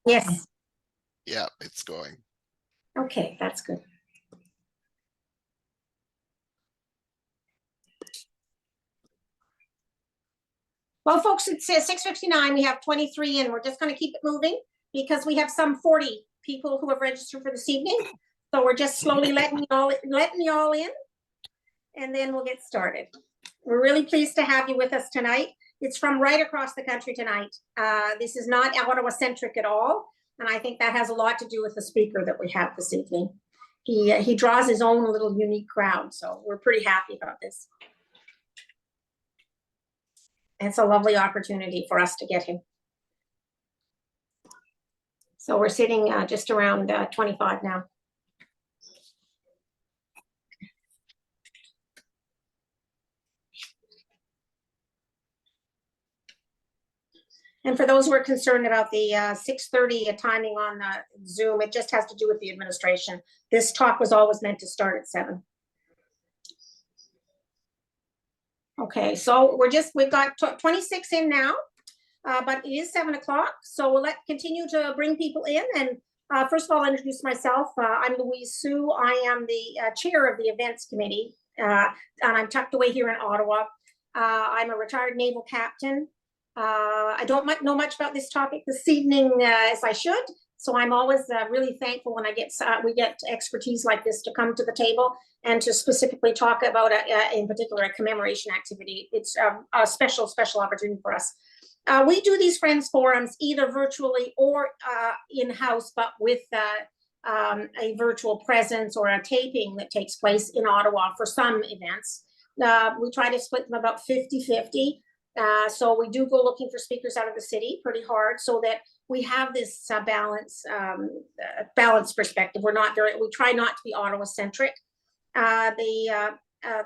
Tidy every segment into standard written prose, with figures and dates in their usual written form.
Yes. Yeah, it's going. Okay, that's good. Well, folks, it's 6:59. We have 23, and we're just going to keep it moving because we have some 40 people who have registered for this evening. So we're just slowly letting you all in, and then we'll get started. We're really pleased to have you with us tonight. It's from right across the country tonight. This is not Ottawa-centric at all, and I think that has a lot to do with the speaker that we have this evening. He draws his own little unique crowd, so we're pretty happy about this. It's a lovely opportunity for us to get him. So we're sitting just around 25 now. And for those who are concerned about the 6:30 timing on Zoom, it just has to do with the administration. This talk was always meant to start at 7. Okay, so we've got 26 in now, but it is 7 o'clock. So we'll continue to bring people in. And first of all, I'll introduce myself. I'm Louise Sue. I am the chair of the events committee, and I'm tucked away here in Ottawa. I'm a retired naval captain. I don't know much about this topic this evening as I should. So I'm always really thankful when we get expertise like this to come to the table and to specifically talk about, in particular, a commemoration activity. It's a special opportunity for us. We do these Friends Forums either virtually or in-house, but with a virtual presence or a taping that takes place in Ottawa for some events. We try to split them about 50-50. So we do go looking for speakers out of the city pretty hard so that we have this balanced perspective. We try not to be Ottawa-centric.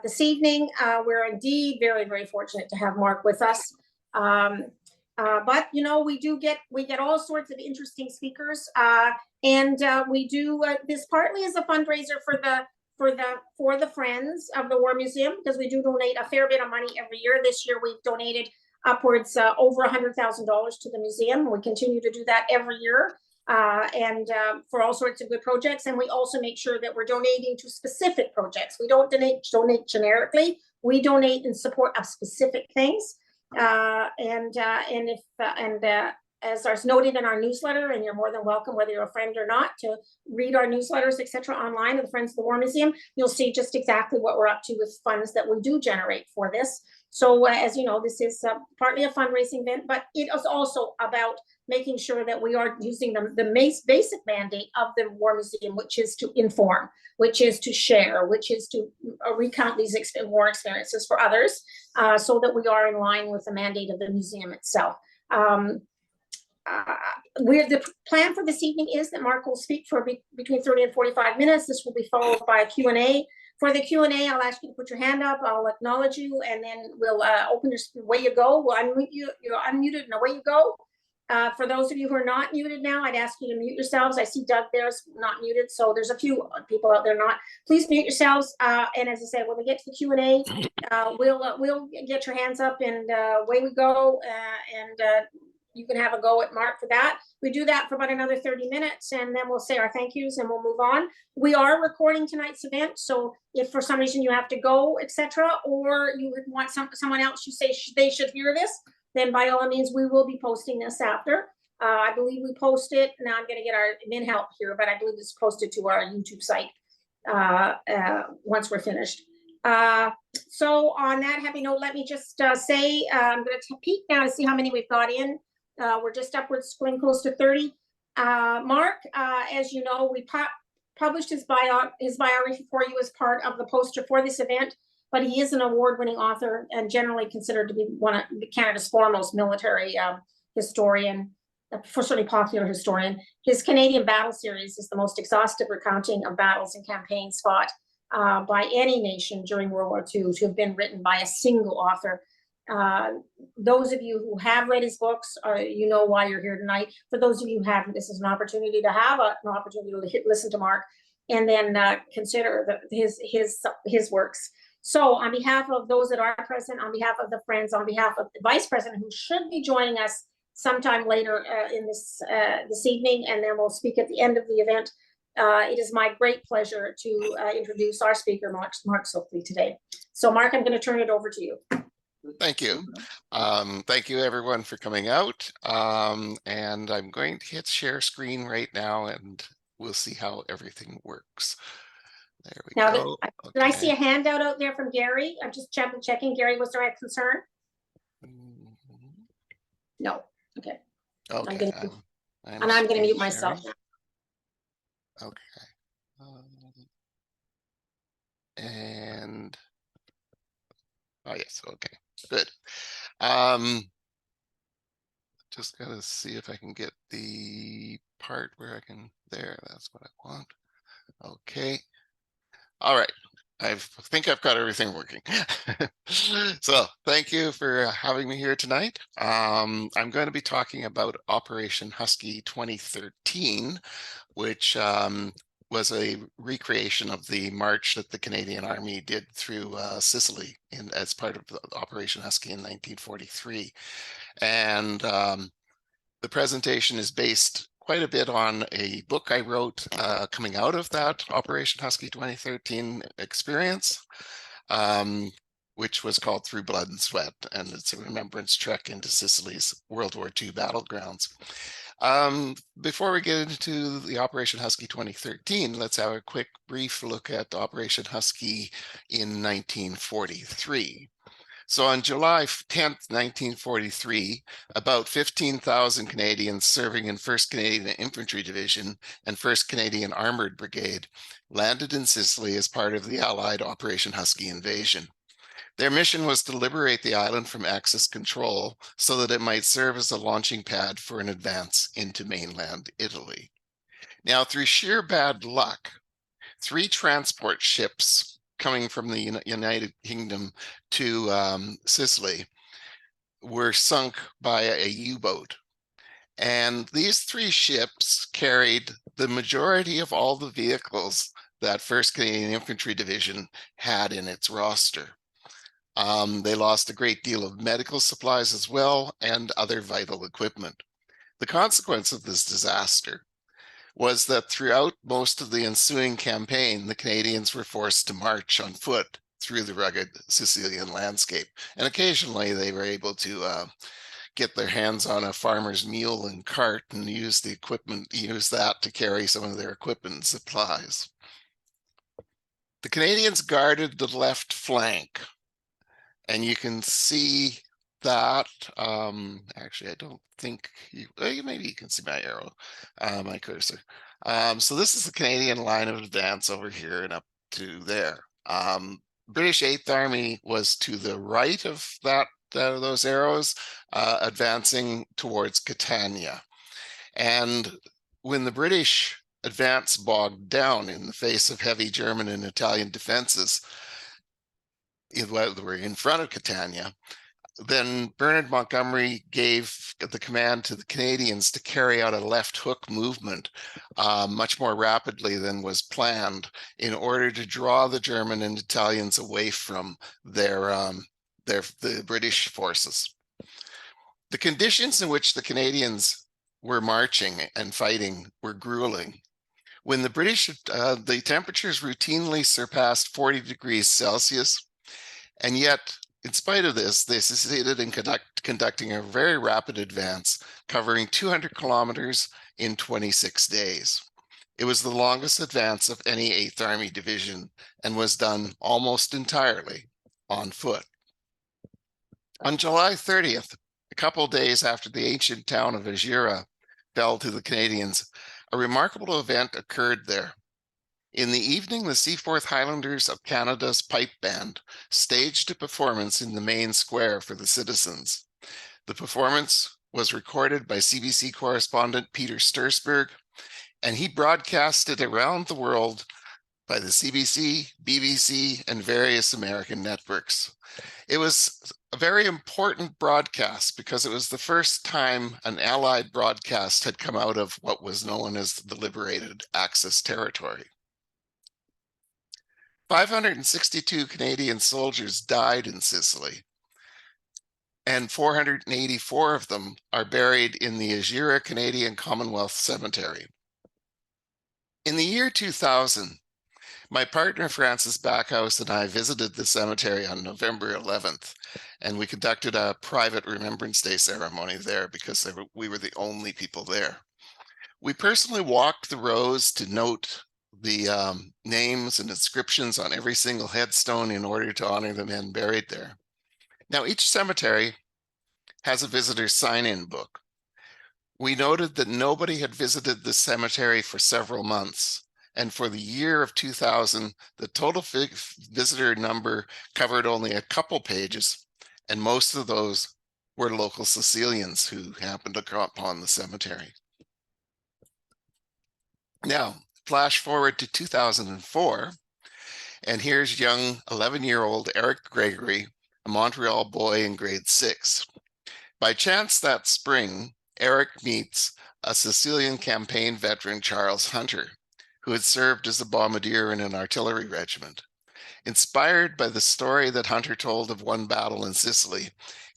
This evening, we're indeed very, very fortunate to have Mark with us. But you know, we get all sorts of interesting speakers, and we do this partly as a fundraiser for the Friends of the War Museum, because we do donate a fair bit of money every year. This year we've donated upwards over $100,000 to the museum. We continue to do that every year, and for all sorts of good projects. And we also make sure that we're donating to specific projects. We don't donate generically. We donate in support of specific things. As is noted in our newsletter, and you're more than welcome, whether you're a friend or not, to read our newsletters, etc., online at the Friends of the War Museum. You'll see just exactly what we're up to with funds that we do generate for this. So as you know, this is partly a fundraising event, but it is also about making sure that we are using the basic mandate of the War Museum, which is to inform, which is to share, which is to recount these war experiences for others, so that we are in line with the mandate of the museum itself. The plan for this evening is that Mark will speak for between 30 and 45 minutes. This will be followed by a Q&A. For the Q&A, I'll ask you to put your hand up. I'll acknowledge you, and then we'll open your, away you go. We'll unmute you. You're unmuted, and away you go. For those of you who are not muted now, I'd ask you to mute yourselves. I see Doug there's not muted, so there's a few people out there not. Please mute yourselves. And as I said, when we get to the Q&A, we'll get your hands up, and away we go. You can have a go at Mark for that. We do that for about another 30 minutes, and then we'll say our thank yous, and we'll move on. We are recording tonight's event, so if for some reason you have to go, etc., or you want someone else you say they should hear this, then by all means, we will be posting this after. I believe we post it. Now I'm going to get our admin help here, but I believe it's posted to our YouTube site once we're finished. So on that happy note, let me just say, I'm going to peek now to see how many we've got in. We're just upwards, going close to 30. Mark, as you know, we published his biography for you as part of the poster for this event, but he is an award-winning author and generally considered to be one of Canada's foremost military historian, certainly popular historian. His Canadian Battle Series is the most exhaustive recounting of battles and campaigns fought by any nation during World War II to have been written by a single author. Those of you who have read his books, you know why you're here tonight. For those of you who haven't, this is an opportunity to have an opportunity to listen to Mark and then consider his works. So on behalf of those that are present, on behalf of the Friends, on behalf of the Vice President who should be joining us sometime later in this evening, and then we'll speak at the end of the event. It is my great pleasure to introduce our speaker, Mark Zuehlke, today. So, Mark, I'm going to turn it over to you. Thank you. Thank you, everyone, for coming out. And I'm going to hit share screen right now, and we'll see how everything works. There we go. Did I see a handout out there from Gary? I'm just checking. Gary, was there a concern? No. Okay. Okay. I'm going to mute myself now. Okay. And oh yes, okay, good. Just gotta see if I can get the part where I can, there, that's what I want. Okay. All right. I think I've got everything working. So thank you for having me here tonight. I'm going to be talking about Operation Husky 2013, which was a recreation of the march that the Canadian Army did through Sicily as part of the Operation Husky in 1943. And the presentation is based quite a bit on a book I wrote coming out of that Operation Husky 2013 experience, which was called Through Blood and Sweat, and it's a remembrance trek into Sicily's World War II battlegrounds. Before we get into the Operation Husky 2013, let's have a quick brief look at Operation Husky in 1943. So on July 10th, 1943, about 15,000 Canadians serving in 1st Canadian Infantry Division and 1st Canadian Armored Brigade landed in Sicily as part of the Allied Operation Husky invasion. Their mission was to liberate the island from Axis control so that it might serve as a launching pad for an advance into mainland Italy. Now, through sheer bad luck, 3 transport ships coming from the United Kingdom to Sicily were sunk by a U-boat. And these 3 ships carried the majority of all the vehicles that 1st Canadian Infantry Division had in its roster. They lost a great deal of medical supplies as well and other vital equipment. The consequence of this disaster was that throughout most of the ensuing campaign, the Canadians were forced to march on foot through the rugged Sicilian landscape. And occasionally they were able to get their hands on a farmer's mule and cart and use that to carry some of their equipment and supplies. The Canadians guarded the left flank, and you can see that, actually, I don't think maybe you can see my arrow, my cursor. So this is the Canadian line of advance over here and up to there. British 8th Army was to the right of those arrows, advancing towards Catania. And when the British advance bogged down in the face of heavy German and Italian defenses were in front of Catania, then Bernard Montgomery gave the command to the Canadians to carry out a left hook movement much more rapidly than was planned in order to draw the German and Italians away from the British forces. The conditions in which the Canadians were marching and fighting were grueling. When the British, the temperatures routinely surpassed 40 degrees Celsius, and yet, in spite of this, they succeeded in conducting a very rapid advance, covering 200 kilometers in 26 days. It was the longest advance of any 8th Army division and was done almost entirely on foot. On July 30th, a couple days after the ancient town of Agira fell to the Canadians, a remarkable event occurred there. In the evening, the Seaforth Highlanders of Canada's Pipe Band staged a performance in the main square for the citizens. The performance was recorded by CBC correspondent Peter Stursberg, and he broadcast it around the world by the CBC, BBC, and various American networks. It was a very important broadcast because it was the first time an Allied broadcast had come out of what was known as the liberated Axis territory. 562 Canadian soldiers died in Sicily. and 484 of them are buried in the Ajira Canadian Commonwealth Cemetery. In the year 2000, my partner Francis Backhouse and I visited the cemetery on November 11th, and we conducted a private Remembrance Day ceremony there because we were the only people there. We personally walked the rows to note the names and inscriptions on every single headstone in order to honor the men buried there. Now, each cemetery has a visitor sign-in book. We noted that nobody had visited the cemetery for several months. And for the year of 2000, the total visitor number covered only a couple pages, and most of those were local Sicilians who happened to come upon the cemetery. Now, flash forward to 2004, and here's young 11-year-old Eric Gregory, a Montreal boy in grade 6. By chance that spring, Eric meets a Sicilian campaign veteran, Charles Hunter, who had served as a bombardier in an artillery regiment. Inspired by the story that Hunter told of one battle in Sicily,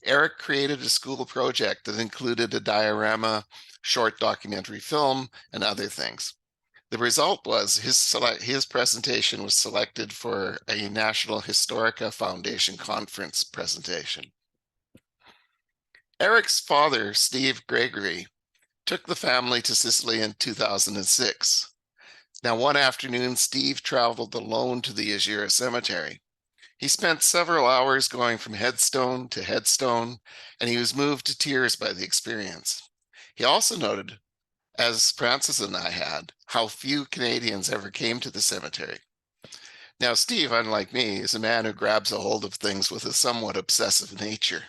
Eric created a school project that included a diorama, short documentary film, and other things. The result was his presentation was selected for a National Historica Foundation conference presentation. Eric's father, Steve Gregory, took the family to Sicily in 2006. Now, one afternoon, Steve traveled alone to the Ajira Cemetery. He spent several hours going from headstone to headstone, and he was moved to tears by the experience. He also noted, as Francis and I had, how few Canadians ever came to the cemetery. Now, Steve, unlike me, is a man who grabs a hold of things with a somewhat obsessive nature.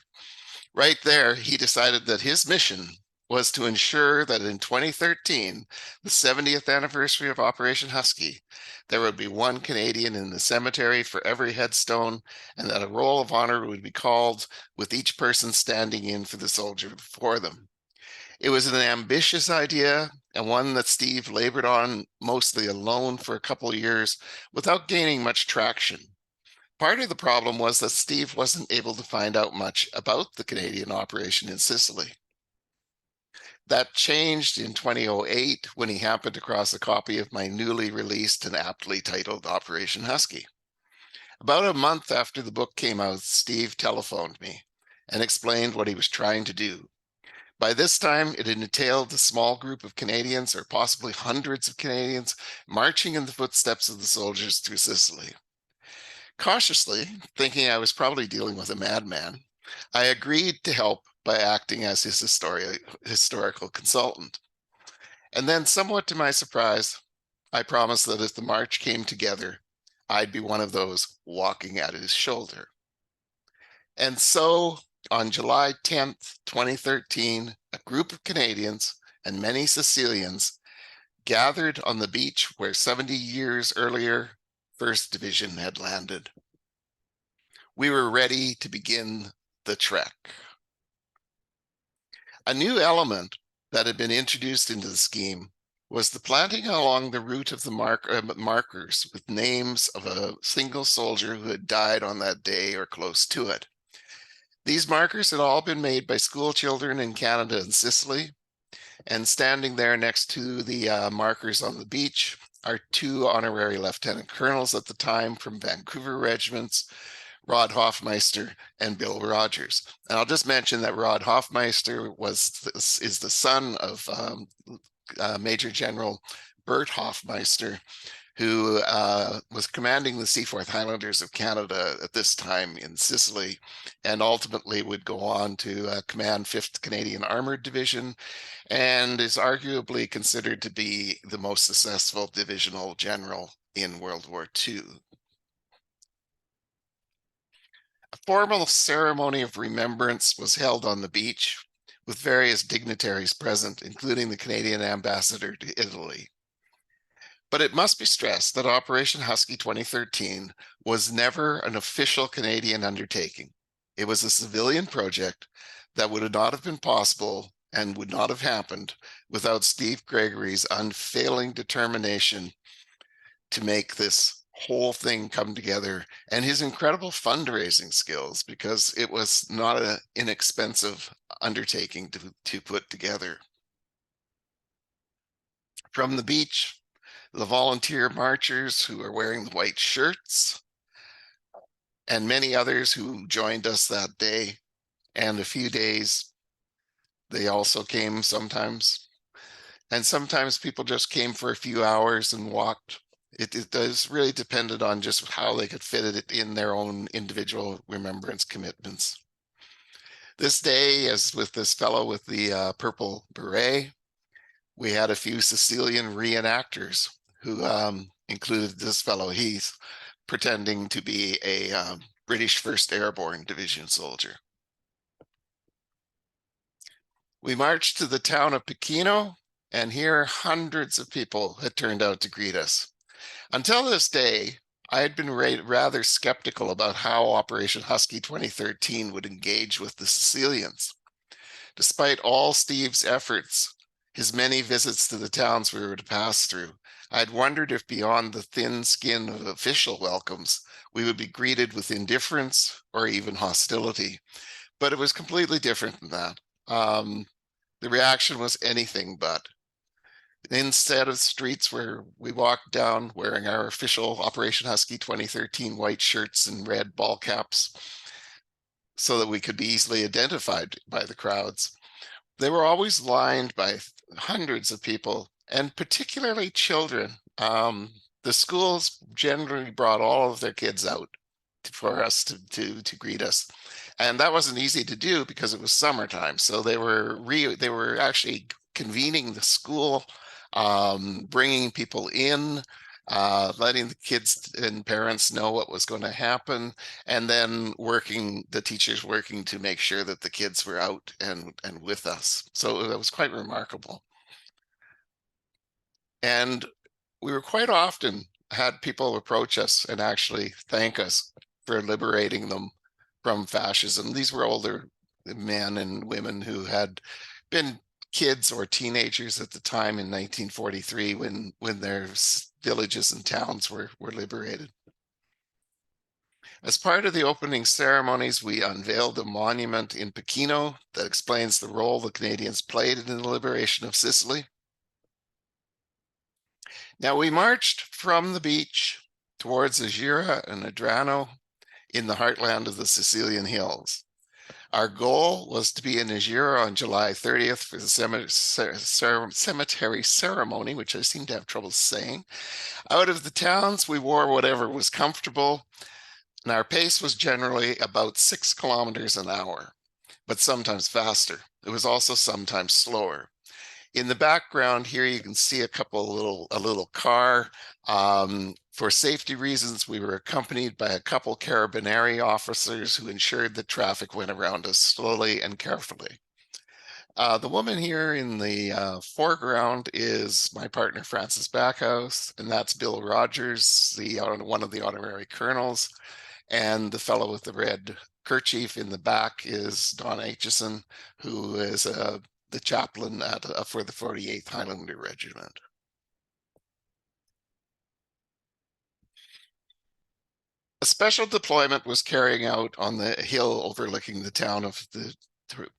Right there, he decided that his mission was to ensure that in 2013, the 70th anniversary of Operation Husky, there would be one Canadian in the cemetery for every headstone, and that a roll of honor would be called with each person standing in for the soldier before them. It was an ambitious idea, and one that Steve labored on mostly alone for a couple of years without gaining much traction. Part of the problem was that Steve wasn't able to find out much about the Canadian operation in Sicily. That changed in 2008 when he happened across a copy of my newly released and aptly titled Operation Husky. About a month after the book came out, Steve telephoned me and explained what he was trying to do. By this time, it entailed a small group of Canadians, or possibly hundreds of Canadians, marching in the footsteps of the soldiers through Sicily. Cautiously, thinking I was probably dealing with a madman, I agreed to help by acting as his historical consultant. And then, somewhat to my surprise, I promised that if the march came together, I'd be one of those walking at his shoulder. And so, on July 10th, 2013, a group of Canadians and many Sicilians gathered on the beach where 70 years earlier, 1st Division had landed. We were ready to begin the trek. A new element that had been introduced into the scheme was the planting along the route of the markers with names of a single soldier who had died on that day or close to it. These markers had all been made by school children in Canada and Sicily, and standing there next to the markers on the beach are 2 honorary lieutenant colonels at the time from Vancouver regiments, Rod Hoffmeister and Bill Rogers. And I'll just mention that Rod Hoffmeister is the son of Major General Bert Hoffmeister, who was commanding the Seaforth Highlanders of Canada at this time in Sicily, and ultimately would go on to command 5th Canadian Armored Division, and is arguably considered to be the most successful divisional general in World War II. A formal ceremony of remembrance was held on the beach with various dignitaries present, including the Canadian ambassador to Italy. But it must be stressed that Operation Husky 2013 was never an official Canadian undertaking. It was a civilian project that would not have been possible and would not have happened without Steve Gregory's unfailing determination to make this whole thing come together, and his incredible fundraising skills, because it was not an inexpensive undertaking to put together. From the beach, the volunteer marchers who are wearing the white shirts, and many others who joined us that day, and a few days, they also came sometimes. And sometimes people just came for a few hours and walked. It does really depended on just how they could fit it in their own individual remembrance commitments. This day, as with this fellow with the purple beret, we had a few Sicilian reenactors who included this fellow. He's pretending to be a British 1st Airborne Division soldier. We marched to the town of Pechino, and here hundreds of people had turned out to greet us. Until this day, I had been rather skeptical about how Operation Husky 2013 would engage with the Sicilians. Despite all Steve's efforts, his many visits to the towns we were to pass through, I had wondered if beyond the thin skin of official welcomes, we would be greeted with indifference or even hostility. But it was completely different than that. The reaction was anything but. Instead of streets where we walked down wearing our official Operation Husky 2013 white shirts and red ball caps so that we could be easily identified by the crowds, they were always lined by hundreds of people, and particularly children. The schools generally brought all of their kids out for us to greet us, and that wasn't easy to do because it was summertime. So they were actually convening the school, bringing people in, letting the kids and parents know what was going to happen, and then the teachers working to make sure that the kids were out and with us. So it was quite remarkable. And we were quite often had people approach us and actually thank us for liberating them from fascism. These were older men and women who had been kids or teenagers at the time in 1943 when their villages and towns were liberated. As part of the opening ceremonies, we unveiled a monument in Pechino that explains the role the Canadians played in the liberation of Sicily. Now, we marched from the beach towards Agira and Adrano in the heartland of the Sicilian hills. Our goal was to be in Agira on July 30th for the cemetery ceremony, which I seem to have trouble saying. Out of the towns, we wore whatever was comfortable, and our pace was generally about 6 kilometers an hour, but sometimes faster. It was also sometimes slower. In the background here, you can see a little car. For safety reasons, we were accompanied by a couple carabinieri officers who ensured that traffic went around us slowly and carefully. The woman here in the foreground is my partner, Francis Backhouse, and that's Bill Rogers, one of the honorary colonels. And the fellow with the red kerchief in the back is Don Aitchison, who is the chaplain for the 48th Highlander Regiment. A special deployment was carrying out on the hill overlooking the town of the troop.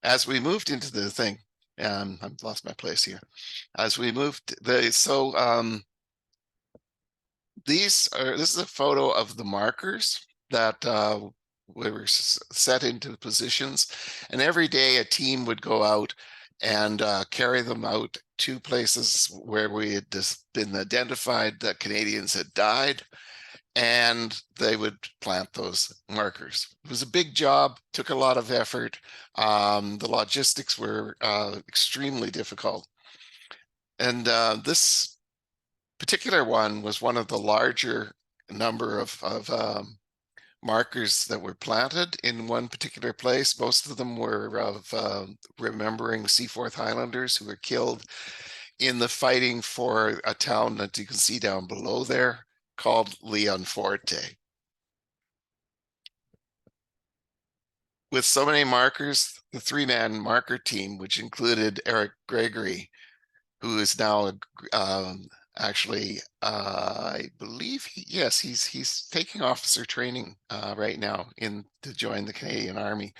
As we moved into the thing, I've lost my place here. As we moved, this is a photo of the markers that we were set into positions, and every day a team would go out and carry them out to places where we had been identified that Canadians had died, and they would plant those markers. It was a big job, took a lot of effort. The logistics were extremely difficult. And this particular one was one of the larger number of markers that were planted in one particular place. Most of them were of remembering Seaforth Highlanders who were killed in the fighting for a town that you can see down below there called Leonforte. With so many markers, the 3-man marker team, which included Eric Gregory, who is now Actually, I believe yes, he's taking officer training right now to join the Canadian Army.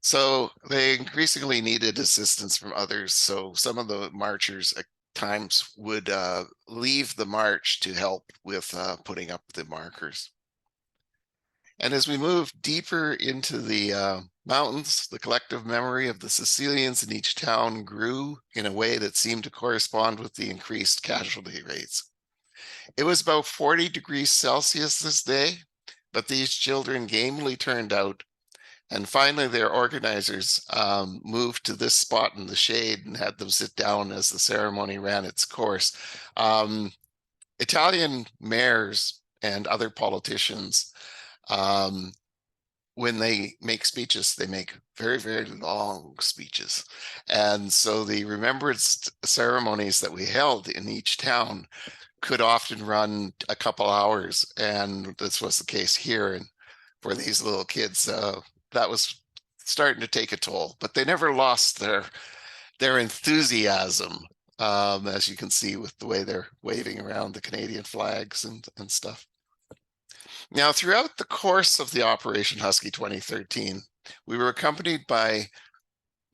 So they increasingly needed assistance from others. So some of the marchers at times would leave the march to help with putting up the markers. And as we moved deeper into the mountains, the collective memory of the Sicilians in each town grew in a way that seemed to correspond with the increased casualty rates. It was about 40 degrees Celsius this day, but these children gamely turned out. And finally, their organizers moved to this spot in the shade and had them sit down as the ceremony ran its course. Italian mayors and other politicians, when they make speeches, they make very, very long speeches. And so the remembrance ceremonies that we held in each town could often run a couple hours. And this was the case here. And for these little kids, that was starting to take a toll, but they never lost their enthusiasm, as you can see with the way they're waving around the Canadian flags and stuff. Now, throughout the course of the Operation Husky 2013, we were accompanied by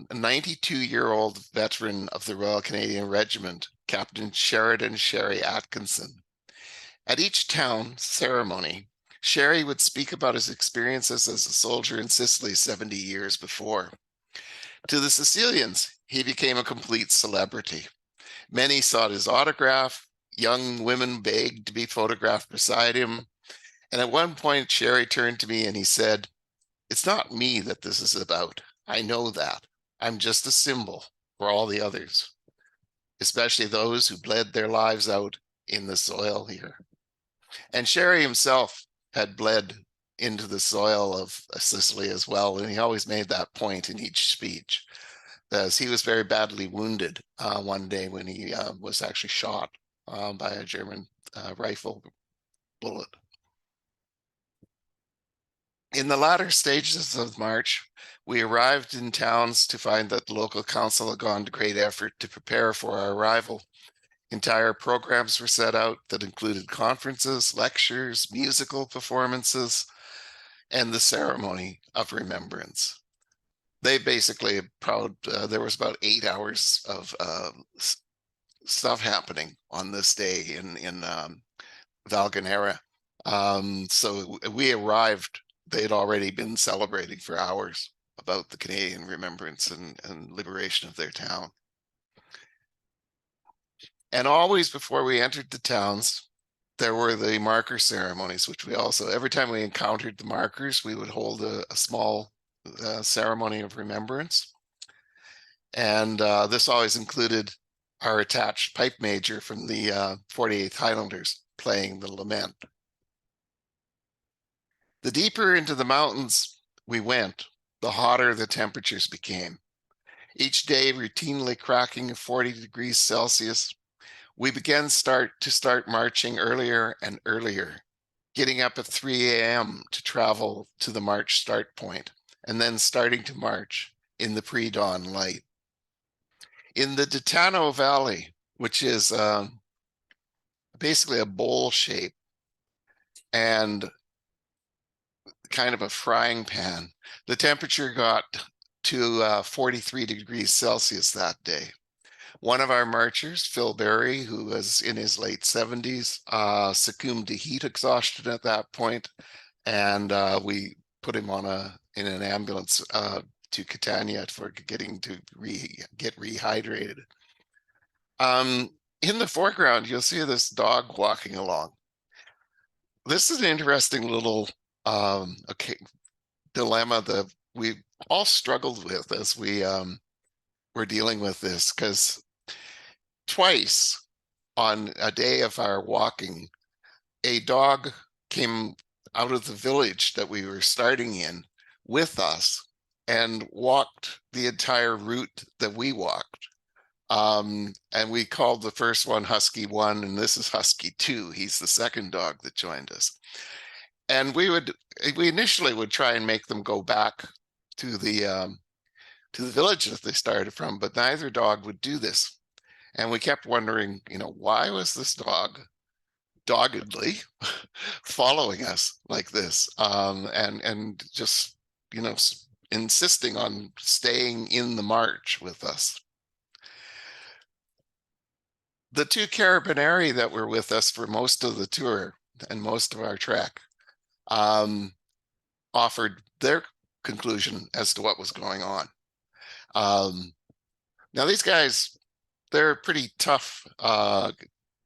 a 92-year-old veteran of the Royal Canadian Regiment, Captain Sheridan Sherry Atkinson. At each town ceremony, Sherry would speak about his experiences as a soldier in Sicily 70 years before. To the Sicilians, he became a complete celebrity. Many sought his autograph, young women begged to be photographed beside him, and at one point, Sherry turned to me and he said, "It's not me that this is about. I know that. I'm just a symbol for all the others, especially those who bled their lives out in the soil here." And Sherry himself had bled into the soil of Sicily as well, and he always made that point in each speech, as he was very badly wounded one day when he was actually shot by a German rifle bullet. In the latter stages of March, we arrived in towns to find that the local council had gone to great effort to prepare for our arrival. Entire programs were set out that included conferences, lectures, musical performances, and the ceremony of remembrance. They basically there was about 8 hours of stuff happening on this day in Valganera. So we arrived, they'd already been celebrating for hours about the Canadian remembrance and liberation of their town. And always before we entered the towns, there were the marker ceremonies, which we also, every time we encountered the markers, we would hold a small ceremony of remembrance. And this always included our attached pipe major from the 48th Highlanders playing the lament. The deeper into the mountains we went, the hotter the temperatures became. Each day routinely cracking 40 degrees Celsius, we began to start marching earlier and earlier, getting up at 3 a.m. to travel to the march start point, and then starting to march in the pre-dawn light. In the Ditano Valley, which is basically a bowl shape and kind of a frying pan, the temperature got to 43 degrees Celsius that day. One of our marchers, Phil Berry, who was in his late 70s, succumbed to heat exhaustion at that point, and we put him on in an ambulance to Catania for getting to get rehydrated. In the foreground, you'll see this dog walking along. This is an interesting little dilemma that we all struggled with as we were dealing with this, because twice on a day of our walking, a dog came out of the village that we were starting in with us and walked the entire route that we walked. And we called the first one Husky 1, and this is Husky 2. He's the second dog that joined us. And we initially would try and make them go back to the village that they started from, but neither dog would do this. And we kept wondering, why was this dog doggedly following us like this, and just insisting on staying in the march with us. The two carabinieri that were with us for most of the tour and most of our trek offered their conclusion as to what was going on. Now these guys, they're pretty tough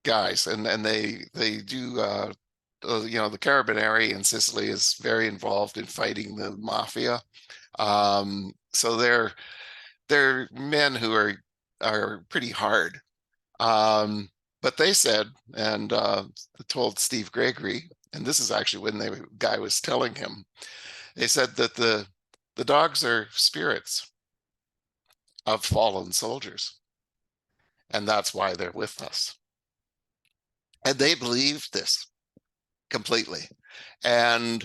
guys, and they do the Carabinieri in Sicily is very involved in fighting the mafia. So they're men who are pretty hard. But they said, and told Steve Gregory, and this is actually when the guy was telling him, they said that the dogs are spirits of fallen soldiers, and that's why they're with us. And they believed this completely. And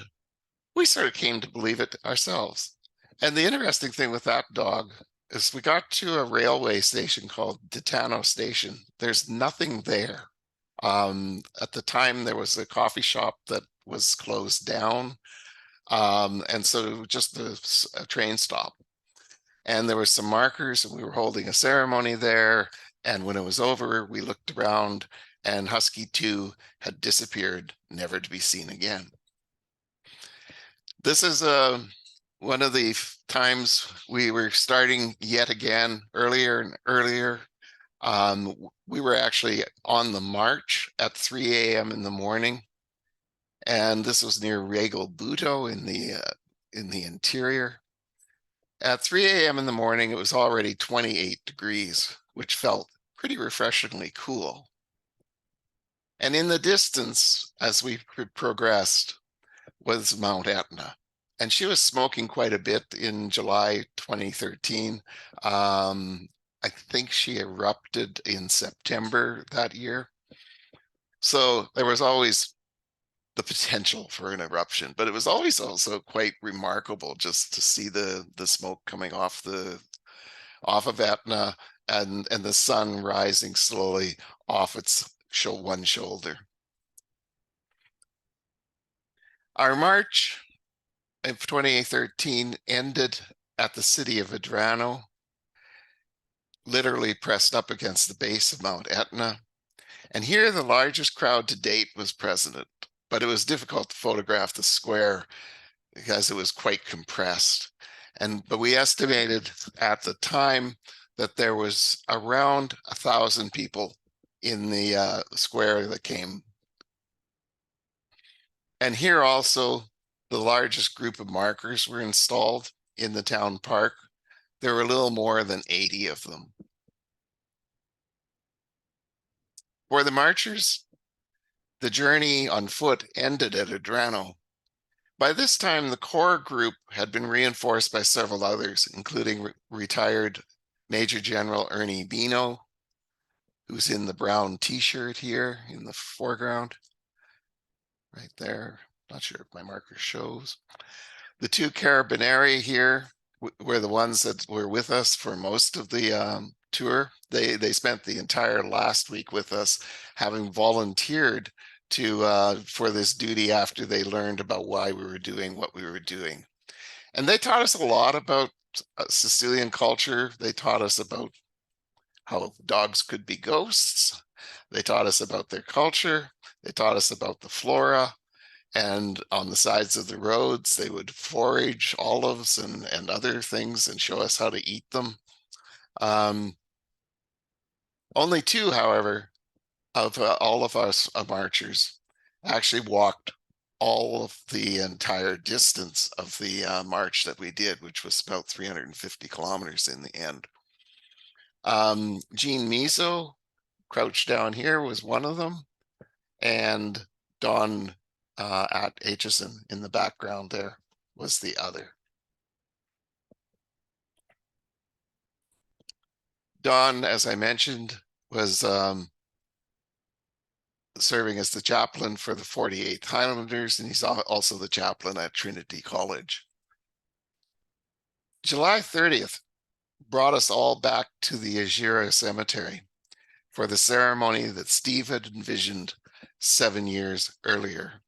we sort of came to believe it ourselves. And the interesting thing with that dog is we got to a railway station called Ditano Station. There's nothing there. At the time, there was a coffee shop that was closed down. And so just a train stop. And there were some markers, and we were holding a ceremony there. And when it was over, we looked around, and Husky 2 had disappeared, never to be seen again. This is one of the times we were starting yet again earlier and earlier. We were actually on the march at 3 a.m. in the morning, and this was near Regal Buto in the interior. At 3 a.m. in the morning, it was already 28 degrees, which felt pretty refreshingly cool. And in the distance, as we progressed, was Mount Etna. And she was smoking quite a bit in July 2013. I think she erupted in September that year. So there was always the potential for an eruption, but it was always also quite remarkable just to see the smoke coming off of Etna, and the sun rising slowly off its one shoulder. Our march of 2013 ended at the city of Adrano, literally pressed up against the base of Mount Etna. And here the largest crowd to date was present, but it was difficult to photograph the square because it was quite compressed. But we estimated at the time that there was around 1,000 people in the square that came. And here also, the largest group of markers were installed in the town park. There were a little more than 80 of them. For the marchers, the journey on foot ended at Adrano. By this time, the core group had been reinforced by several others, including retired Major General Ernie Bino, who's in the brown t-shirt here in the foreground, right there. Not sure if my marker shows. The two Carabinieri here were the ones that were with us for most of the tour. They spent the entire last week with us, having volunteered for this duty after they learned about why we were doing what we were doing. And they taught us a lot about Sicilian culture. They taught us about how dogs could be ghosts. They taught us about their culture. They taught us about the flora. And on the sides of the roads, they would forage olives and other things and show us how to eat them. Only two, however, of all of us marchers actually walked all of the entire distance of the march that we did, which was about 350 kilometers in the end. Jean Miso, crouched down here, was one of them, and Don at Aitchison in the background there was the other. Don, as I mentioned, was serving as the chaplain for the 48th Highlanders, and he's also the chaplain at Trinity College. July 30th brought us all back to the Agira Cemetery. for the ceremony that Steve had envisioned 7 years earlier.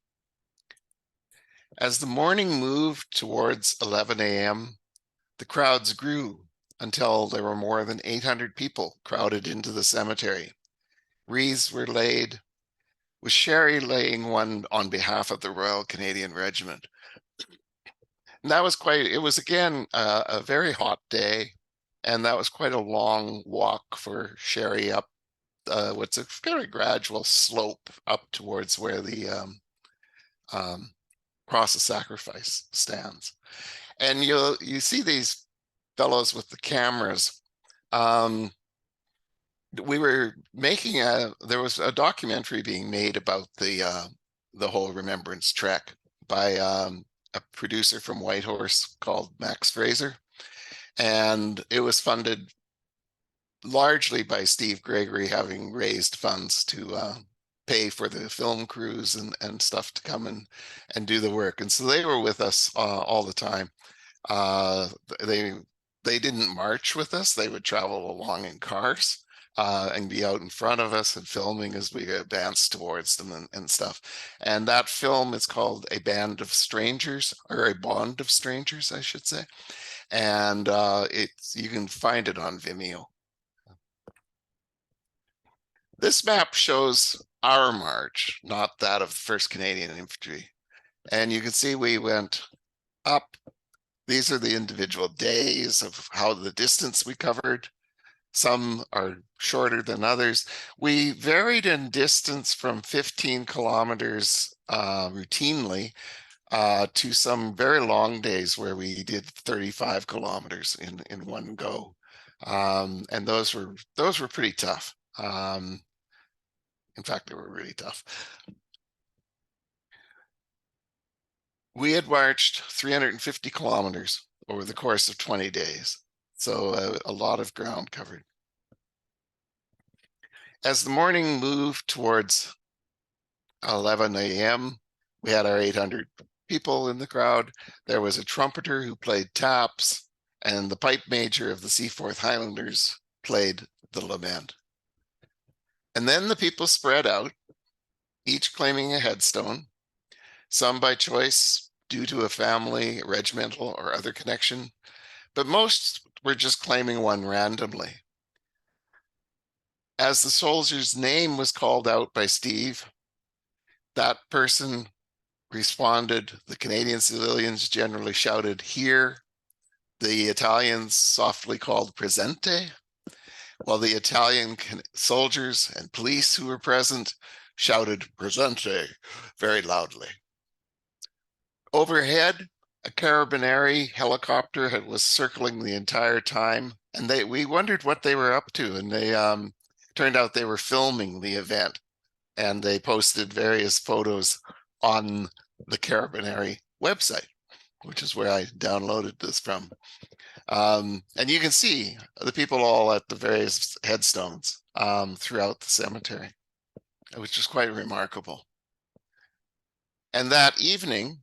As the morning moved towards 11 a.m., the crowds grew until there were more than 800 people crowded into the cemetery. Wreaths were laid, with Sherry laying one on behalf of the Royal Canadian Regiment. And that was it was again a very hot day, and that was quite a long walk for Sherry up what's a very gradual slope up towards where the cross of sacrifice stands. And you see these fellows with the cameras. We were making there was a documentary being made about the whole Remembrance Trek by a producer from Whitehorse called Max Fraser, and it was funded largely by Steve Gregory, having raised funds to pay for the film crews and stuff to come and do the work. And so they were with us all the time. They didn't march with us. They would travel along in cars and be out in front of us and filming as we advanced towards them and stuff. And that film is called A Band of Strangers, or A Bond of Strangers, I should say. And you can find it on Vimeo. This map shows our march, not that of the 1st Canadian Infantry. And you can see we went up. These are the individual days of how the distance we covered. Some are shorter than others. We varied in distance from 15 kilometers routinely to some very long days where we did 35 kilometers in one go. And those were pretty tough. In fact, they were really tough. We had marched 350 kilometers over the course of 20 days. So a lot of ground covered. As the morning moved towards 11 a.m., we had our 800 people in the crowd. There was a trumpeter who played taps, and the pipe major of the Seaforth Highlanders played the lament. And then the people spread out, each claiming a headstone, some by choice due to a family, regimental, or other connection, but most were just claiming one randomly. As the soldier's name was called out by Steve, that person responded. The Canadian civilians generally shouted, "Here." The Italians softly called "Presente," while the Italian soldiers and police who were present shouted "Presente" very loudly. Overhead, a Carabinieri helicopter was circling the entire time, and we wondered what they were up to, and they turned out they were filming the event, and they posted various photos on the Carabinieri website, which is where I downloaded this from. And you can see the people all at the various headstones throughout the cemetery, which is quite remarkable. And that evening,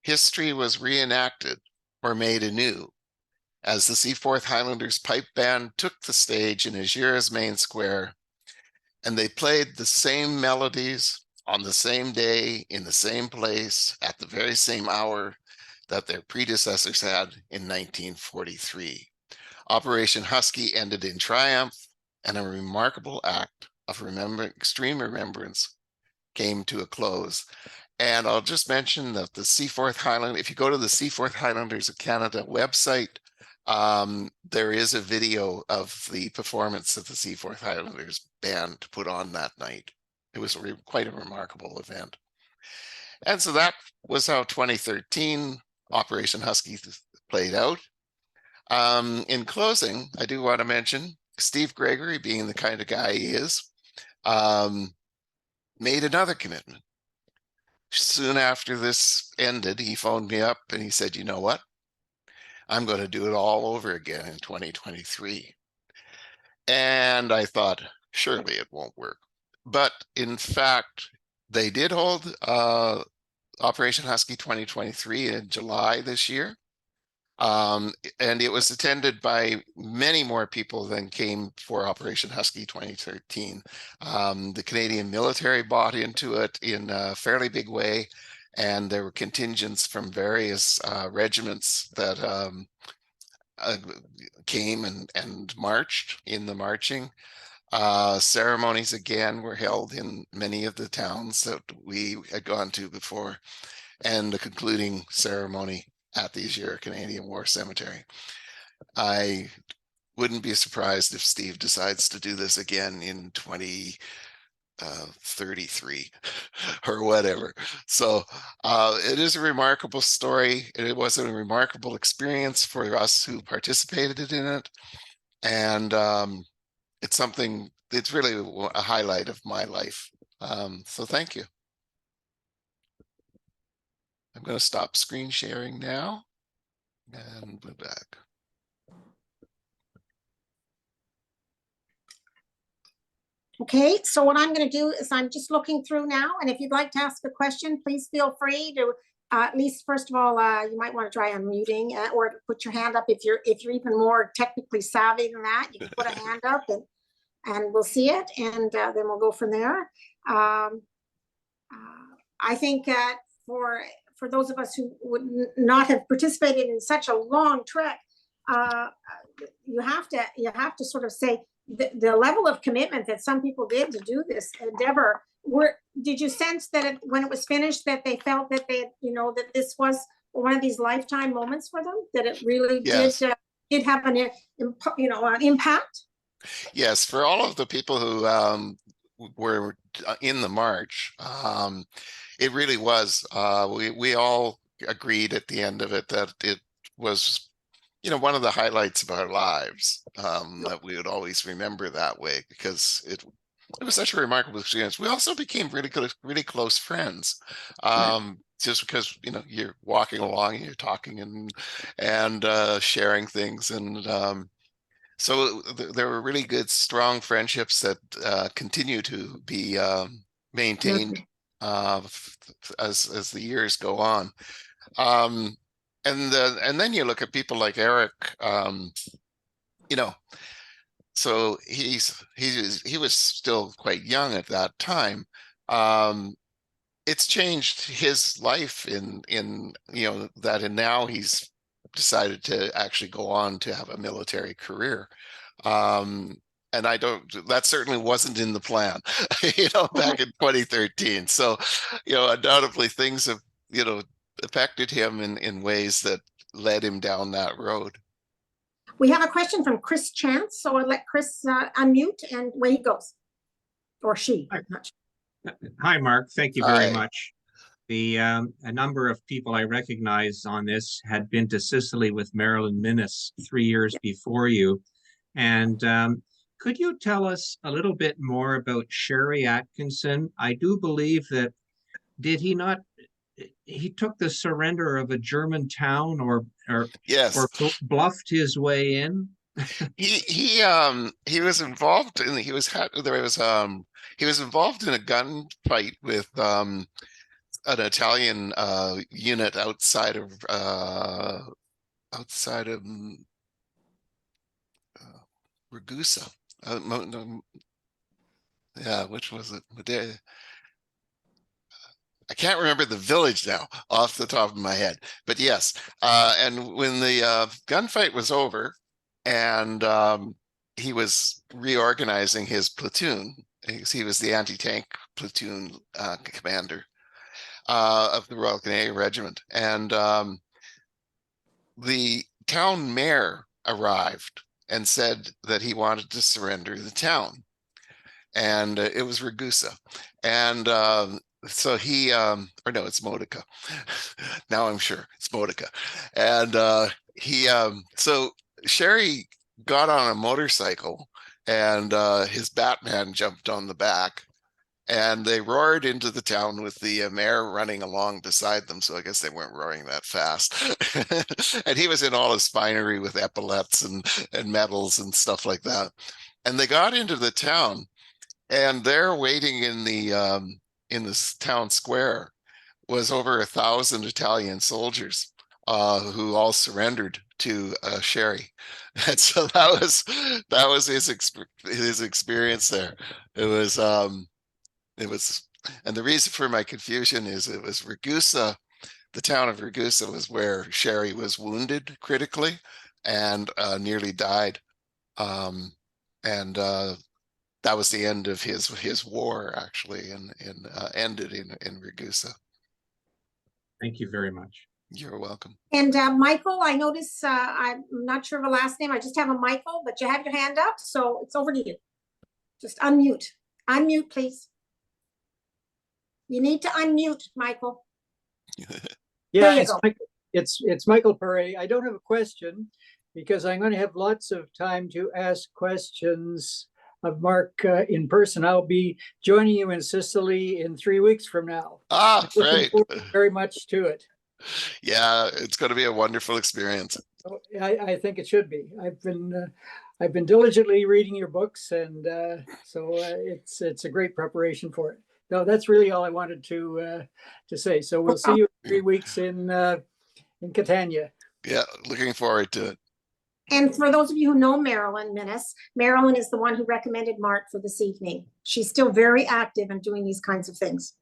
history was reenacted or made anew as the Seaforth Highlanders pipe band took the stage in Agira's main square, and they played the same melodies on the same day, in the same place, at the very same hour that their predecessors had in 1943. Operation Husky ended in triumph, and a remarkable act of extreme remembrance came to a close. And I'll just mention that the Seaforth Highland, if you go to the Seaforth Highlanders of Canada website, there is a video of the performance that the Seaforth Highlanders band put on that night. It was quite a remarkable event. And so that was how 2013 Operation Husky played out. In closing, I do want to mention Steve Gregory, being the kind of guy he is, made another commitment. Soon after this ended, he phoned me up and he said, "You know what? I'm going to do it all over again in 2023. And I thought, surely it won't work. But in fact, they did hold Operation Husky 2023 in July this year. And it was attended by many more people than came for Operation Husky 2013. The Canadian military bought into it in a fairly big way, and there were contingents from various regiments that came and marched in the marching. Ceremonies again were held in many of the towns that we had gone to before, and the concluding ceremony at the Zuehlke Canadian War Cemetery. I wouldn't be surprised if Steve decides to do this again in 2033 or whatever. So it is a remarkable story. It was a remarkable experience for us who participated in it. And it's something, it's really a highlight of my life. So thank you. I'm going to stop screen sharing now and go back. Okay, so what I'm going to do is I'm just looking through now, and if you'd like to ask a question, please feel free to. At least, first of all, you might want to try unmuting or put your hand up if you're even more technically savvy than that. You can put a hand up and we'll see it, and then we'll go from there. I think for those of us who would not have participated in such a long trek, you have to sort of say the level of commitment that some people did to do this endeavor. Did you sense that when it was finished that they felt that they, that this was one of these lifetime moments for them, that it really Yes. did have an impact? Yes, for all of the people who were in the march, it really was. We all agreed at the end of it that it was, one of the highlights of our lives, that we would always remember that way, because it was such a remarkable experience. We also became really close friends, just because you're walking along and you're talking and sharing things, and so there were really good, strong friendships that continue to be maintained as the years go on. And then you look at people like Eric, so he was still quite young at that time. It's changed his life in that, and now he's decided to actually go on to have a military career. And that certainly wasn't in the plan, back in 2013. So, undoubtedly things have, affected him in ways that led him down that road. We have a question from Chris Chance, so I'll let Chris unmute, and away he goes, or she. Hi, Mark. Thank you very Hi. much. A number of people I recognize on this had been to Sicily with Marilyn Minnis 3 years before you. And could you tell us a little bit more about Sherry Atkinson? I do believe that, he took the surrender of a German town or Yes, or bluffed his way in? he was involved in he was involved in a gunfight with an Italian unit outside of Ragusa. Yeah, which was it? I can't remember the village now off the top of my head, but yes. And when the gunfight was over, and he was reorganizing his platoon, he was the anti-tank platoon commander of the Royal Canadian Regiment, and the town mayor arrived and said that he wanted to surrender the town, and it was Ragusa, and so he or no, it's Modica. Now I'm sure it's Modica. And so Sherry got on a motorcycle, and his Batman jumped on the back, and they roared into the town with the mayor running along beside them. So I guess they weren't roaring that fast. And he was in all his finery with epaulets and medals and stuff like that. And they got into the town, and there waiting in this town square was over 1,000 Italian soldiers, who all surrendered to Sherry. And so that was his experience there. It was and the reason for my confusion is it was Ragusa. The town of Ragusa was where Sherry was wounded critically and nearly died. And that was the end of his war, actually, and ended in Ragusa. Thank you very much. You're welcome. And Michael, I notice, I'm not sure of a last name. I just have a Michael, but you have your hand up, so it's over to you. Just unmute. Unmute, please. You need to unmute, Michael. Yeah, There you go. it's Michael Perret. I don't have a question because I'm going to have lots of time to ask questions of Mark in person. I'll be joining you in Sicily in 3 weeks from now. Ah, I'm looking right. forward very much to it. Yeah, it's going to be a wonderful experience. So I think it should be. I've been diligently reading your books, and so it's a great preparation for it. No, that's really all I wanted to say. So we'll see you in 3 weeks in Catania. Yeah, looking forward to it. And for those of you who know Marilyn Minnis, Marilyn is the one who recommended Mark for this evening. She's still very active in doing these kinds of things.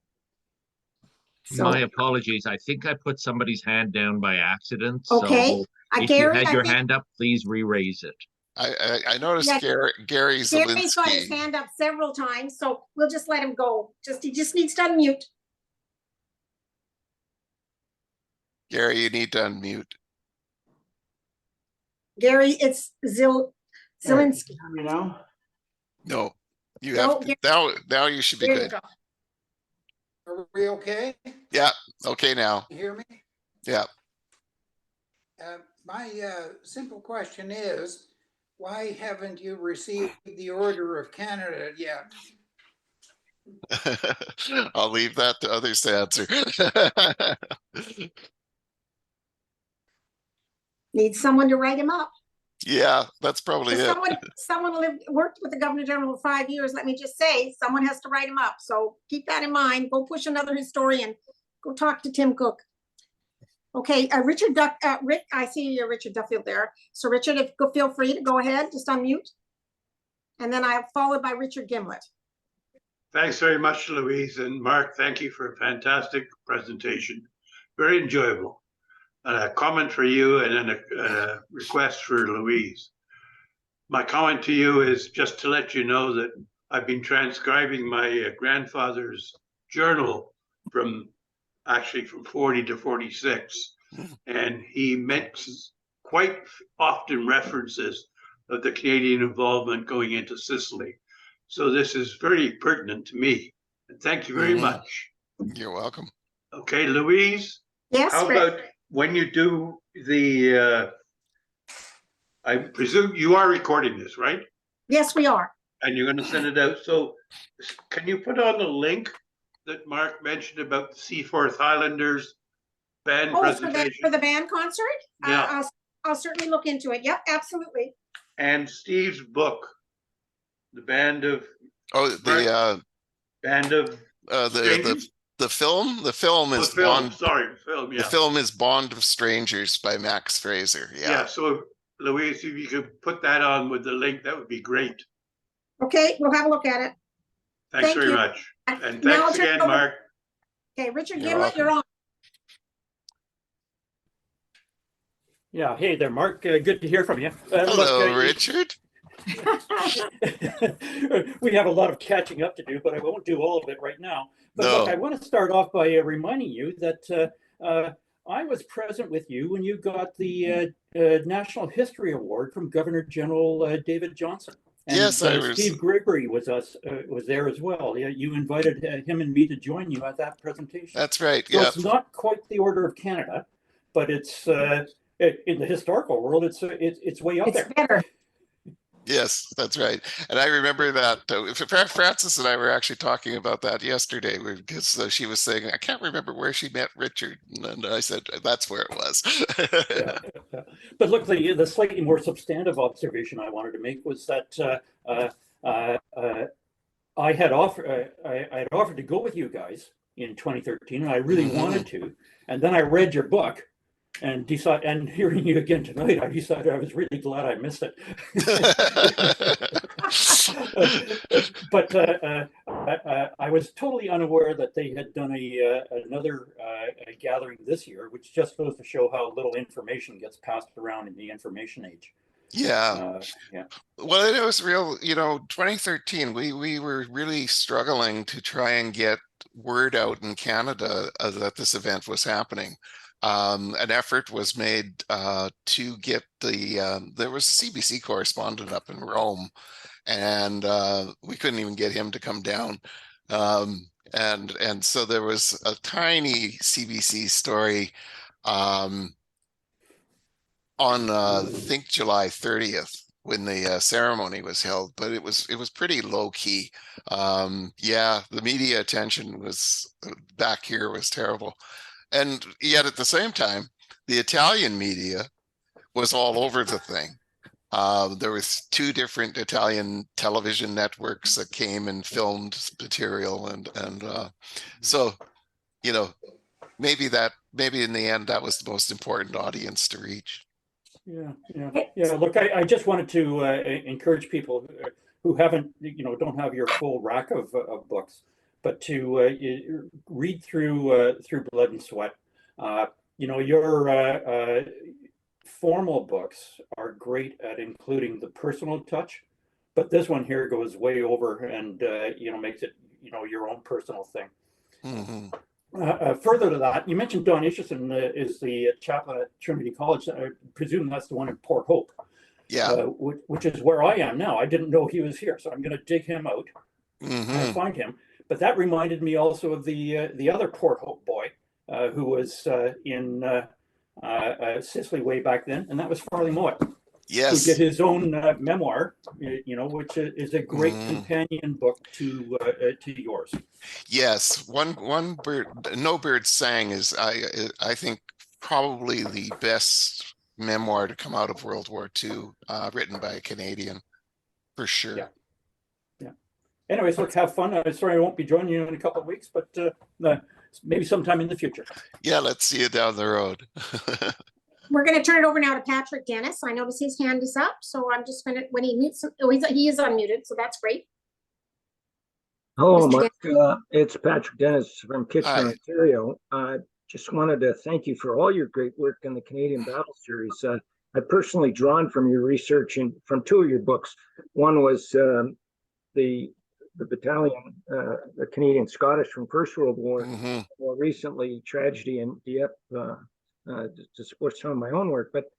So, My apologies. I think I put somebody's hand down by accident. okay. So if Gary, you had your think hand up, please re-raise it. Yeah, I noticed Gary Gary's got his Zuehlke. hand up several times, so we'll just let him go. He just needs to unmute. Gary, you need to unmute. Gary, it's Zielinski. You know, No, you No, have now you should be There you good. go. are we okay? Yeah, okay now. You hear me? Yeah. My simple question is, why haven't you received the Order of Canada yet? I'll leave that to others to answer. Needs someone to write him up. Yeah, that's probably it. Someone worked with the Governor General for 5 years. Let me just say, someone has to write him up. So keep that in mind. Go push another historian. Go talk to Tim Cook. Okay, Rick, I see Richard Duffield there. So Richard, feel free to go ahead, just unmute. And then I followed by Richard Gimlet. Thanks very much, Louise. And Mark, thank you for a fantastic presentation. Very enjoyable. A comment for you and then a request for Louise. My comment to you is just to let you know that I've been transcribing my grandfather's journal from 40 to 46. And he makes quite often references of the Canadian involvement going into Sicily. So this is very pertinent to me. And thank you very much. You're welcome. Okay, Louise. Yes, How Rick. about when you do the, I presume you are recording this, right? Yes, we are. And you're going to send it out. So can you put on the link that Mark mentioned about the Seaforth Highlanders band presentation? For the band concert? Yeah. I'll certainly look into it. Yep, absolutely. And Steve's book, the band of Oh, Strangers? the film is film. Bond. Sorry, film. Yeah. The film is Bond of Strangers by Max Fraser. Yeah. So Louise, if you could put that on with the link, that would be great. Okay, we'll have a look at it. Thanks Thank very you. much. And Now I'll thanks turn it again, over- Mark. Okay, Richard You're Gimlet, welcome. you're on. Yeah, hey there, Mark. Good to hear from you. Hello, Richard. We have a lot of catching up to do, but I won't do all of it right now. But No. look, I want to start off by reminding you that I was present with you when you got the National History Award from Governor General David Johnson. And Yes, I was. Steve Gregory was there as well. Yeah, you invited him and me to join you at that presentation. That's right. So Yeah. it's not quite the Order of Canada, but it's in the historical world, it's way up It's there. better. Yes, that's right. And I remember that Francis and I were actually talking about that yesterday because she was saying, I can't remember where she met Richard. And I said, that's where it was. Yeah. But look, the slightly more substantive observation I wanted to make was that I had offered to go with you guys in 2013, and I really wanted to. And then I read your book, and hearing you again tonight, I decided I was really glad I missed it. But I was totally unaware that they had done another gathering this year, which just goes to show how little information gets passed around in the information age. Yeah. Yeah. Well, it was real, 2013, we were really struggling to try and get word out in Canada that this event was happening. An effort was made to get there was a CBC correspondent up in Rome, and we couldn't even get him to come down. And so there was a tiny CBC story on I think July 30th when the ceremony was held, but it was pretty low key. Yeah, the media attention was back here was terrible. And yet at the same time, the Italian media was all over the thing. There was 2 different Italian television networks that came and filmed material, and so maybe in the end that was the most important audience to reach. Yeah. Look, I just wanted to encourage people who haven't, don't have your full rack of books, but to read through Blood and Sweat. Your formal books are great at including the personal touch, but this one here goes way over and makes it your own personal thing. Mm-hmm. Further to that, you mentioned Don Isherson is the chaplain at Trinity College. I presume that's the one in Port Hope. Yeah. Which is where I am now. I didn't know he was here, so I'm going to dig him out and find him. But that reminded me also of the other Port Hope boy who was in Sicily way back then, and that was Farley Mowat. Yes. Who did his own memoir, which is a great companion book to yours. Yes, one bird, No Bird Sang is I think probably the best memoir to come out of World War II, written by a Canadian, for sure. Yeah. Anyways, look, have fun. Sorry I won't be joining you in a couple of weeks, but maybe sometime in the future. Yeah, let's see you down the road. We're going to turn it over now to Patrick Dennis. I notice his hand is up, so I'm just going to, when he mutes, he is unmuted, so that's great. Hello, Mark. It's Patrick Dennis from Kitchener, Hi. Ontario. Just wanted to thank you for all your great work in the Canadian Battle Series. I've personally drawn from your research and from 2 of your books. One was the battalion, the Canadian Scottish from First World War. Mm-hmm. More recently, Tragedy in Dieppe, to support some of my own work. But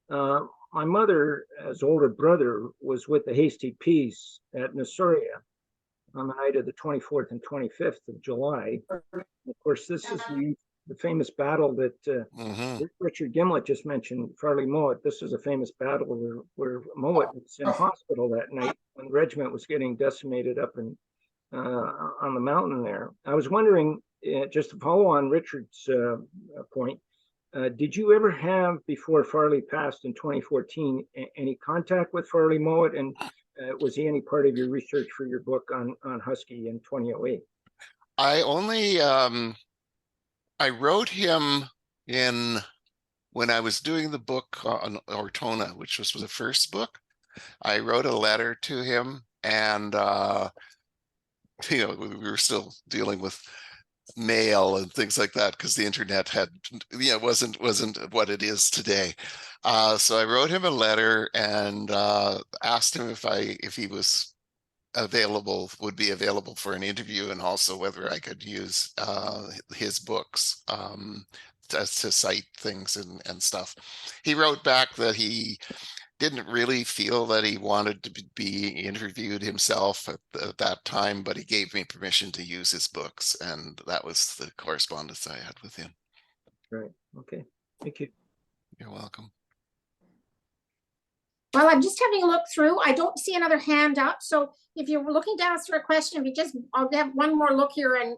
my mother's older brother was with the Hasty Peace at Nasiriyah on the night of the 24th and 25th of July. Of course, this is the famous battle that Richard Gimlett just mentioned, Farley Mowat. This is a famous battle where Mowat was in hospital that night when the regiment was getting decimated up on the mountain there. I was wondering, just to follow on Richard's point, did you ever have, before Farley passed in 2014, any contact with Farley Mowat, and was he any part of your research for your book on Husky in 2008? I only I wrote him when I was doing the book on Ortona, which was the first book. I wrote a letter to him, and we were still dealing with mail and things like that because the internet wasn't what it is today. So I wrote him a letter and asked him if he was would be available for an interview, and also whether I could use his books to cite things and stuff. He wrote back that he didn't really feel that he wanted to be interviewed himself at that time, but he gave me permission to use his books, and that was the correspondence I had with him. Right. Okay. Thank you. You're welcome. Well, I'm just having a look through. I don't see another hand up. So if you're looking to ask for a question, I'll have one more look here and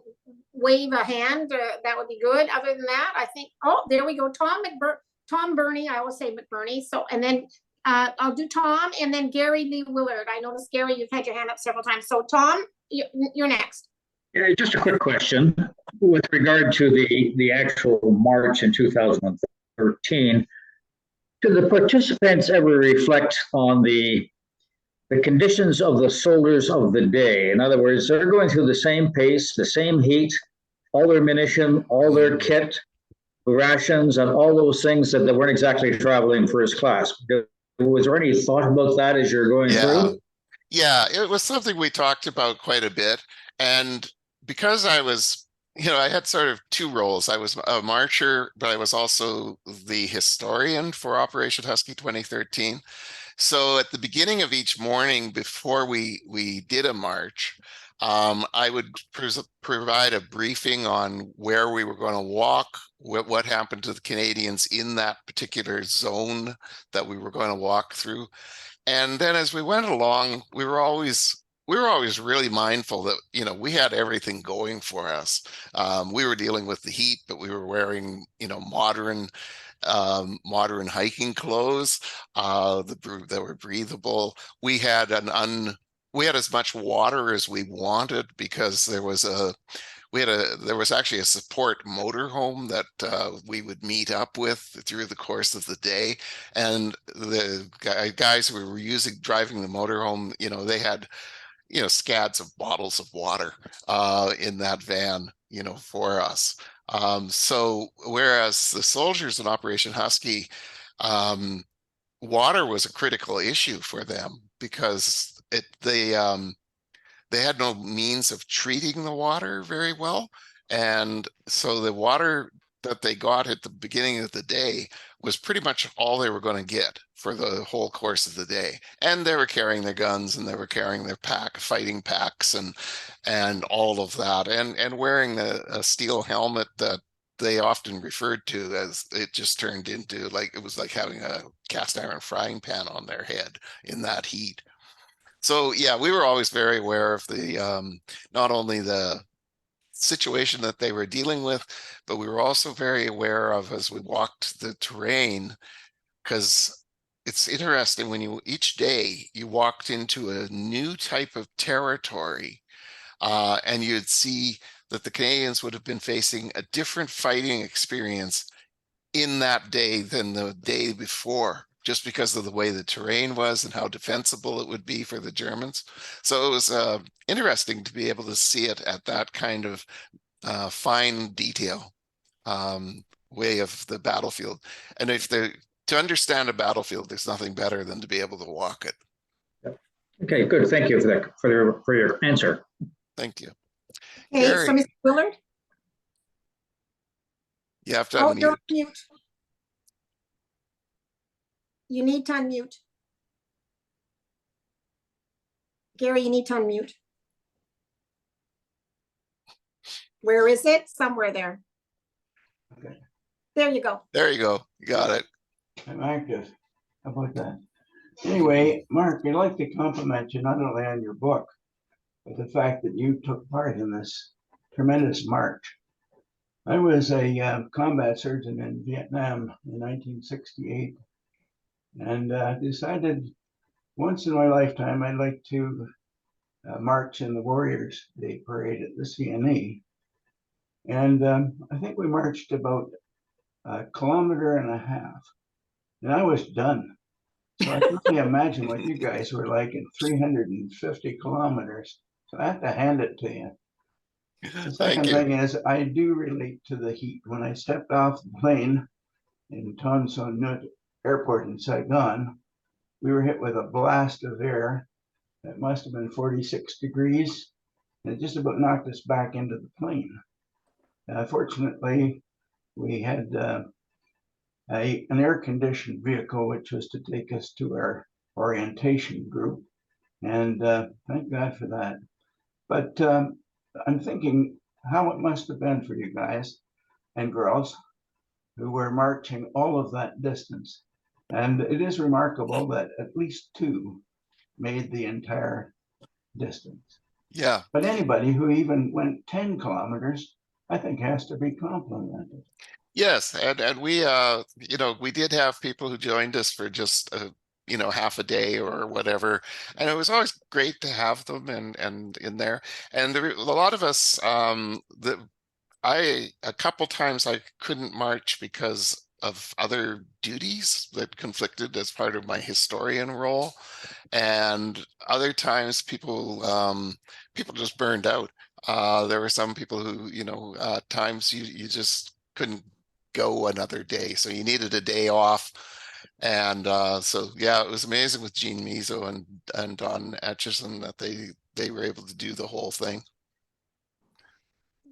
wave a hand. That would be good. Other than that, I think, oh, there we go. Tom Burney. I always say McBurney. So, and then I'll do Tom and then Gary Lee Willard. I noticed, Gary, you've had your hand up several times. So Tom, you're next. Yeah, just a quick question with regard to the actual march in 2013. 2013. Do the participants ever reflect on the conditions of the soldiers of the day? In other words, they're going through the same pace, the same heat, all their munition, all their kit, rations, and all those things that they weren't exactly traveling first class. Was there any thought about that as you're going through? Yeah, it was something we talked about quite a bit. And because I was, I had sort of two roles. I was a marcher, but I was also the historian for Operation Husky 2013. So at the beginning of each morning before we did a march, I would provide a briefing on where we were going to walk, what happened to the Canadians in that particular zone that we were going to walk through. And then as we went along, we were always really mindful that, we had everything going for us. We were dealing with the heat, but we were wearing, modern hiking clothes that were breathable. We had as much water as we wanted because there was actually a support motorhome that we would meet up with through the course of the day. And the guys who were driving the motorhome, they had, scads of bottles of water in that van, for us. So whereas the soldiers in Operation Husky, water was a critical issue for them because they had no means of treating the water very well. And so the water that they got at the beginning of the day was pretty much all they were going to get for the whole course of the day. And they were carrying their guns and they were carrying their fighting packs and all of that, and wearing a steel helmet that they often referred to as it just turned into it was like having a cast iron frying pan on their head in that heat. So yeah, we were always very aware of the not only the situation that they were dealing with, but we were also very aware of as we walked the terrain, because it's interesting when each day you walked into a new type of territory, and you'd see that the Canadians would have been facing a different fighting experience in that day than the day before, just because of the way the terrain was and how defensible it would be for the Germans. So it was interesting to be able to see it at that kind of fine detail way of the battlefield. And to understand a battlefield, there's nothing better than to be able to walk it. Okay, good. Thank you for your answer. Thank you. Okay, Gary, so Mr. Willard? you have to Oh, unmute. you're on mute. You need to unmute. Gary, you need to unmute. Where is it? Somewhere there. Okay. There you go. There you go. You got it. I'm active. How about that? Anyway, Mark, I'd like to compliment you not only on your book, but the fact that you took part in this tremendous march. I was a combat surgeon in Vietnam in 1968 and decided once in my lifetime I'd like to march in the Warriors Day Parade at the CNE. And I think we marched about 1.5 kilometers, and I was done. So I can only imagine what you guys were like in 350 kilometers. So I have to hand it to you. The second thing is I do relate to the heat. When I stepped off the plane in Ton Son Nhut Airport in Saigon, we were hit with a blast of air that must have been 46 degrees, and it just about knocked us back into the plane. Fortunately, we had an air-conditioned vehicle, which was to take us to our orientation group, and thank God for that. But I'm thinking how it must have been for you guys and girls who were marching all of that distance. And it is remarkable that at least 2 made the entire distance. Yeah. But anybody who even went 10 kilometers, I think has to be complimented. Yes, and we we did have people who joined us for just half a day or whatever, and it was always great to have them and in there. And there were a lot of us a couple times I couldn't march because of other duties that conflicted as part of my historian role. And other times people just burned out. There were some people who, times you just couldn't go another day, so you needed a day off. And so yeah, it was amazing with Jean Mizo and Don Etchison that they were able to do the whole thing.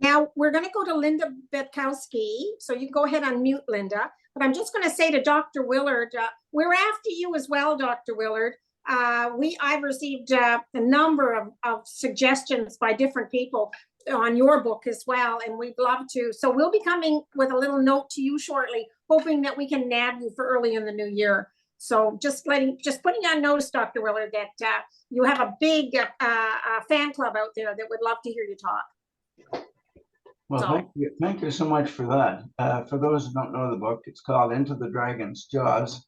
Now we're going to go to Linda Betkowski, so you can go ahead and mute Linda. But I'm just going to say to Dr. Willard, we're after you as well, Dr. Willard. I've received a number of suggestions by different people on your book as well, and we'd love to. So we'll be coming with a little note to you shortly, hoping that we can nab you for early in the new year. So just putting on notice, Dr. Willard, that you have a big fan club out there that would love to hear you talk. Well, thank you so much for that. For those who don't know the book, it's called Into the Dragon's Jaws,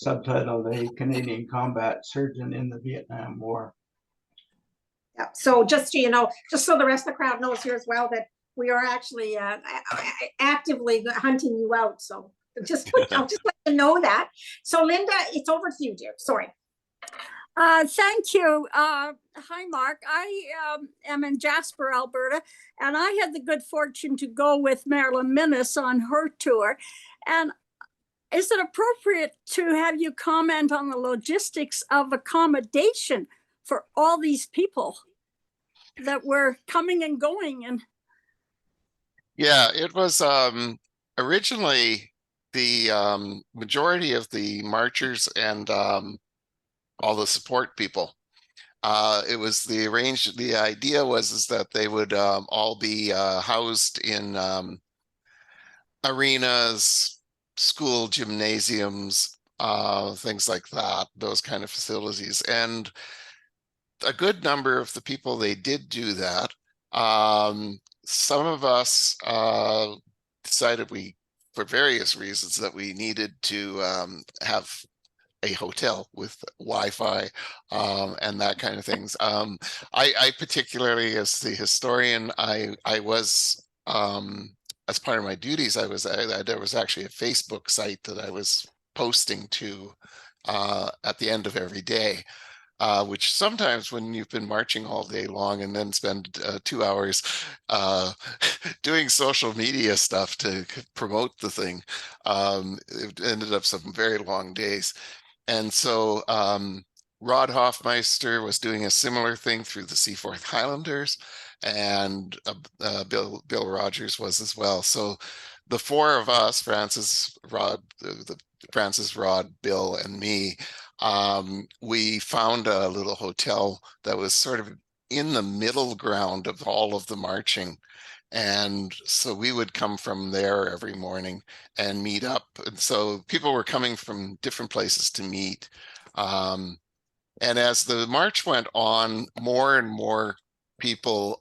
subtitled A Canadian Combat Surgeon in the Vietnam War. Yeah. So just so just so the rest of the crowd knows here as well, that we are actually actively hunting you out. So I'll just let you know that. So Linda, it's over to you, dear. Sorry. Thank you. Hi, Mark. I am in Jasper, Alberta, and I had the good fortune to go with Marilyn Minnis on her tour. And is it appropriate to have you comment on the logistics of accommodation for all these people that were coming and going? And yeah, it was originally the majority of the marchers and all the support people. It was the idea was that they would all be housed in arenas, school gymnasiums, things like that, those kind of facilities. And a good number of the people, they did do that. Some of us decided for various reasons, that we needed to have a hotel with Wi-Fi and that kind of things. I particularly, as the historian, I was as part of my duties, there was actually a Facebook site that I was posting to at the end of every day. Which sometimes when you've been marching all day long and then spend 2 hours doing social media stuff to promote the thing, it ended up some very long days. And so Rod Hoffmeister was doing a similar thing through the Seaforth Highlanders, and Bill Rogers was as well. So the four of us, Francis, Rod, Bill, and me, we found a little hotel that was sort of in the middle ground of all of the marching. And so we would come from there every morning and meet up. And so people were coming from different places to meet. And as the march went on, more and more people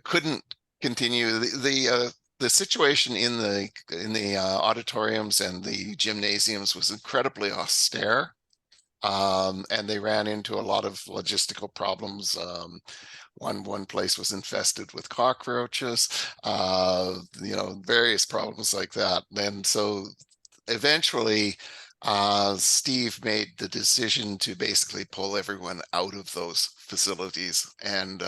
couldn't continue. The situation in the auditoriums and the gymnasiums was incredibly austere, and they ran into a lot of logistical problems. One place was infested with cockroaches, various problems like that. And so eventually Steve made the decision to basically pull everyone out of those facilities. And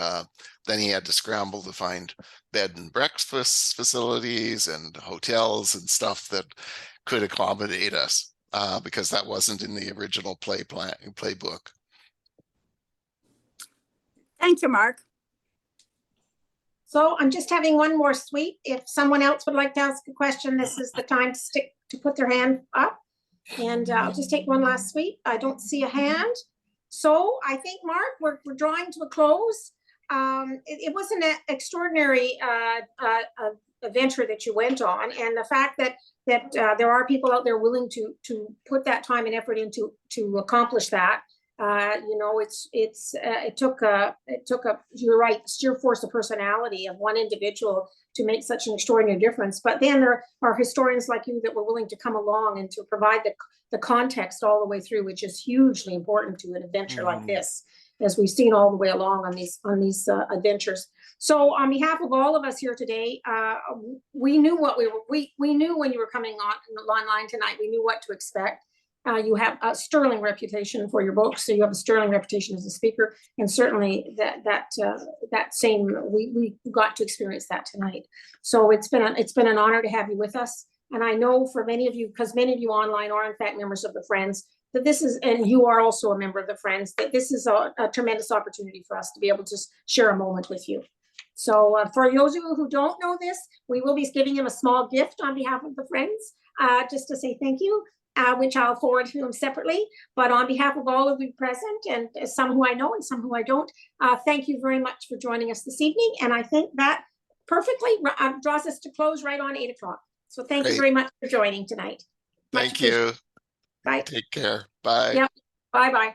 then he had to scramble to find bed and breakfast facilities and hotels and stuff that could accommodate us, because that wasn't in the original playbook. thank you, Mark. So I'm just having one more sweep. If someone else would like to ask a question, this is the time to put their hand up. And I'll just take one last sweep. I don't see a hand. So I think, Mark, we're drawing to a close. It was an extraordinary adventure that you went on, and the fact that there are people out there willing to put that time and effort into to accomplish that. It took a you're right, sheer force of personality of one individual to make such an extraordinary difference. But then there are historians like you that were willing to come along and to provide the context all the way through, which is hugely important to an adventure like this, as we've seen all the way along on these adventures. So on behalf of all of us here today, we knew what we knew when you were coming online tonight. We knew what to expect. You have a sterling reputation for your books, so you have a sterling reputation as a speaker, and certainly that same we got to experience that tonight. So it's been an honor to have you with us, and I know for many of you, because many of you online are in fact members of the Friends, that this is, and you are also a member of the Friends, that this is a tremendous opportunity for us to be able to share a moment with you. So for those of you who don't know this, we will be giving him a small gift on behalf of the Friends, just to say thank you. Which I'll forward to him separately. But on behalf of all of you present, and some who I know and some who I don't, thank you very much for joining us this evening. And I think that perfectly draws us to close right on 8 o'clock. So thank you very much for joining tonight. Thank you. Bye. Take care. Bye. Yep. Bye-bye.